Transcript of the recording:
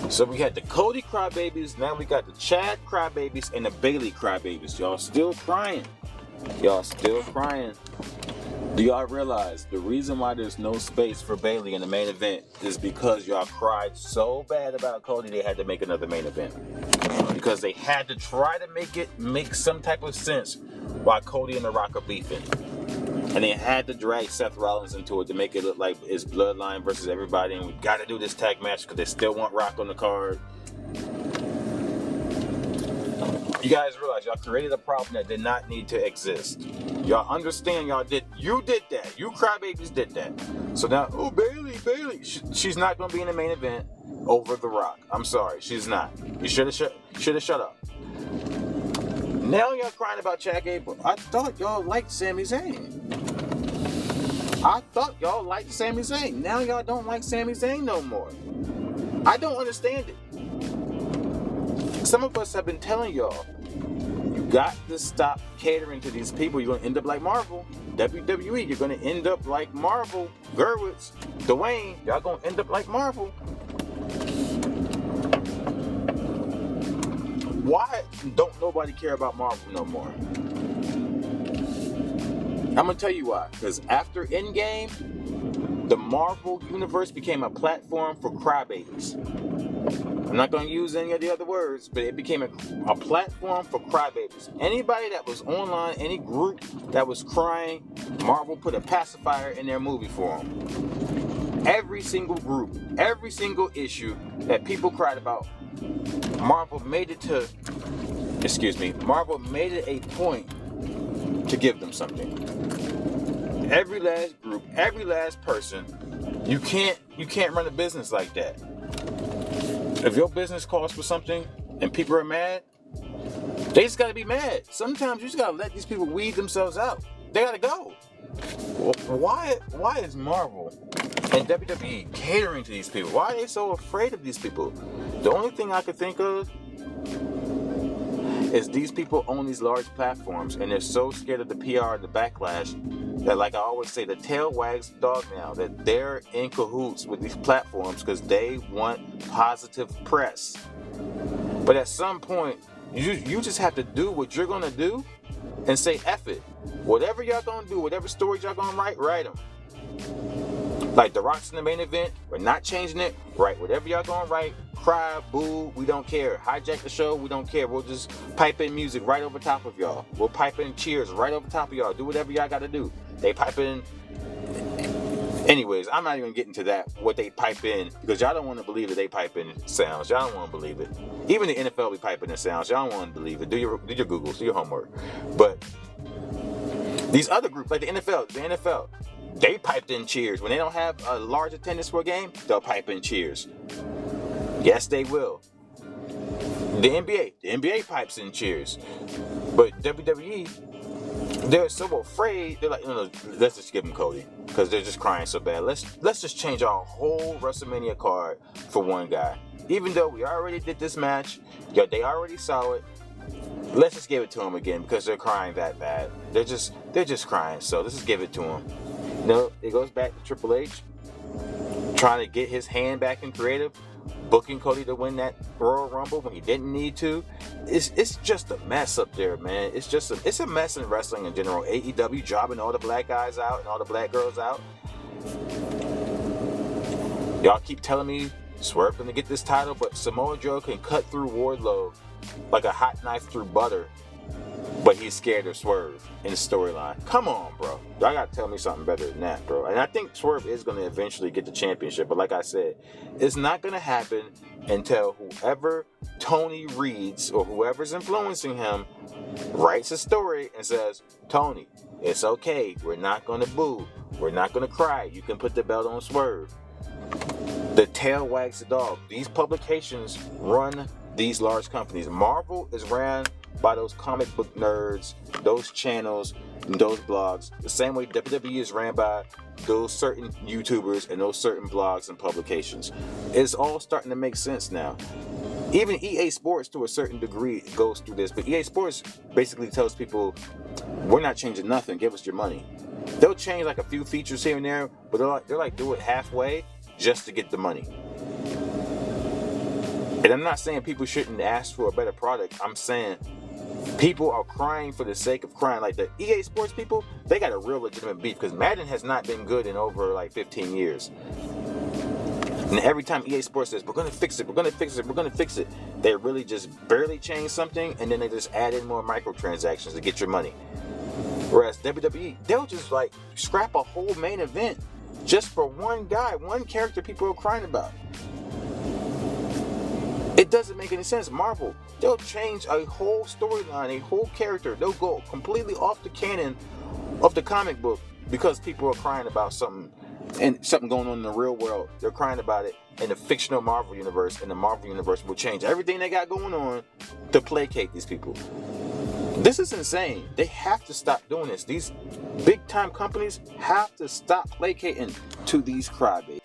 So we had the Cody crybabies, now we got the Chad crybabies and the Bailey crybabies. Y'all still crying. Y'all still crying. Do y'all realize the reason why there's no space for Bailey in the main event is because y'all cried so bad about Cody they had to make another main event. Because they had to try to make some type of sense while Cody and The Rock are beefing. And they had to drag Seth Rollins into it to make it look like it's Bloodline versus everybody, and we got to do this tag match because they still want Rock on the card. You guys realize y'all created a problem that did not need to exist. Y'all understand you did that. You crybabies did that. So now, oh, Bailey. She's not going to be in the main event over The Rock. I'm sorry, she's not. You should have shut up. Now y'all crying about CHAD GABLE. I thought y'all liked Sami Zayn. Now y'all don't like Sami Zayn no more. I don't understand it. Some of us have been telling y'all, you got to stop catering to these people. You're going to end up like Marvel. WWE, you're going to end up like Marvel. Gerwitz, Dwayne, y'all going to end up like Marvel. Why don't nobody care about Marvel no more? I'm going to tell you why. Because after Endgame, the Marvel Universe became a platform for crybabies. I'm not going to use any of the other words, but it became a platform for crybabies. Anybody that was online, any group that was crying, Marvel put a pacifier in their movie for them. Every single group, every single issue that people cried about, Marvel made it a point to give them something. Every last group, every last person, you can't run a business like that. If your business calls for something and people are mad, they just gotta be mad. Sometimes you just gotta let these people weed themselves out. They gotta go. Why is Marvel and WWE catering to these people? Why are they so afraid of these people? The only thing I could think of is these people own these large platforms and they're so scared of the PR and the backlash that, like I always say, the tail wags the dog now, that they're in cahoots with these platforms because they want positive press. But at some point, you just have to do what you're gonna do and say F it. Whatever y'all gonna do, whatever stories y'all gonna write them. Like The Rock's in the main event, we're not changing it. Write whatever y'all gonna write. Cry, boo, we don't care. Hijack the show, we don't care. We'll just pipe in music right over top of y'all. We'll pipe in cheers right over top of y'all. Do whatever y'all gotta do. They pipe in. Anyways, I'm not even getting to that, what they pipe in, because y'all don't want to believe that they pipe in sounds. Y'all don't want to believe it. Even the NFL be piping in sounds. Y'all don't want to believe it. Do your Googles, do your homework. But these other groups, like the NFL, they piped in cheers. When they don't have a large attendance for a game, they'll pipe in cheers. Yes, they will. The NBA pipes in cheers. But WWE, they're so afraid. They're like, no, let's just give them Cody because they're just crying so bad. Let's just change our whole WrestleMania card for one guy. Even though we already did this match, they already saw it. Let's just give it to them again because they're crying that bad. They're just crying. So let's just give it to them. No, it goes back to Triple H trying to get his hand back in creative, booking Cody to win that Royal Rumble when he didn't need to. It's just a mess up there, man. It's a mess in wrestling in general. AEW jobbing all the black guys out and all the black girls out. Y'all keep telling me Swerve gonna get this title, but Samoa Joe can cut through Wardlow like a hot knife through butter, but he's scared of Swerve in the storyline. Come on, bro. Y'all gotta tell me something better than that, bro. And I think Swerve is gonna eventually get the championship, but like I said, it's not gonna happen until whoever Tony reads or whoever's influencing him writes a story and says, Tony, it's okay. We're not gonna boo. We're not gonna cry. You can put the belt on Swerve. The tail wags the dog. These publications run these large companies. Marvel is ran by those comic book nerds, those channels, and those blogs. The same way WWE is ran by those certain YouTubers and those certain blogs and publications. It's all starting to make sense now. Even EA Sports to a certain degree goes through this, but EA Sports basically tells people, we're not changing nothing, give us your money. They'll change like a few features here and there, but they're like do it halfway just to get the money. And I'm not saying people shouldn't ask for a better product. I'm saying people are crying for the sake of crying. Like the EA Sports people, they got a real legitimate beef because Madden has not been good in over like 15 years. And every time EA Sports says, we're going to fix it, we're going to fix it, we're going to fix it, they really just barely change something and then they just add in more microtransactions to get your money. Whereas WWE, they'll just like scrap a whole main event just for one guy, one character people are crying about. It doesn't make any sense. Marvel, they'll change a whole storyline, a whole character. They'll go completely off the canon of the comic book because people are crying about something and something going on in the real world. They're crying about it in the fictional Marvel universe, and the Marvel universe will change everything they got going on to placate these people. This is insane. They have to stop doing this. These big time companies have to stop placating to these crybabies.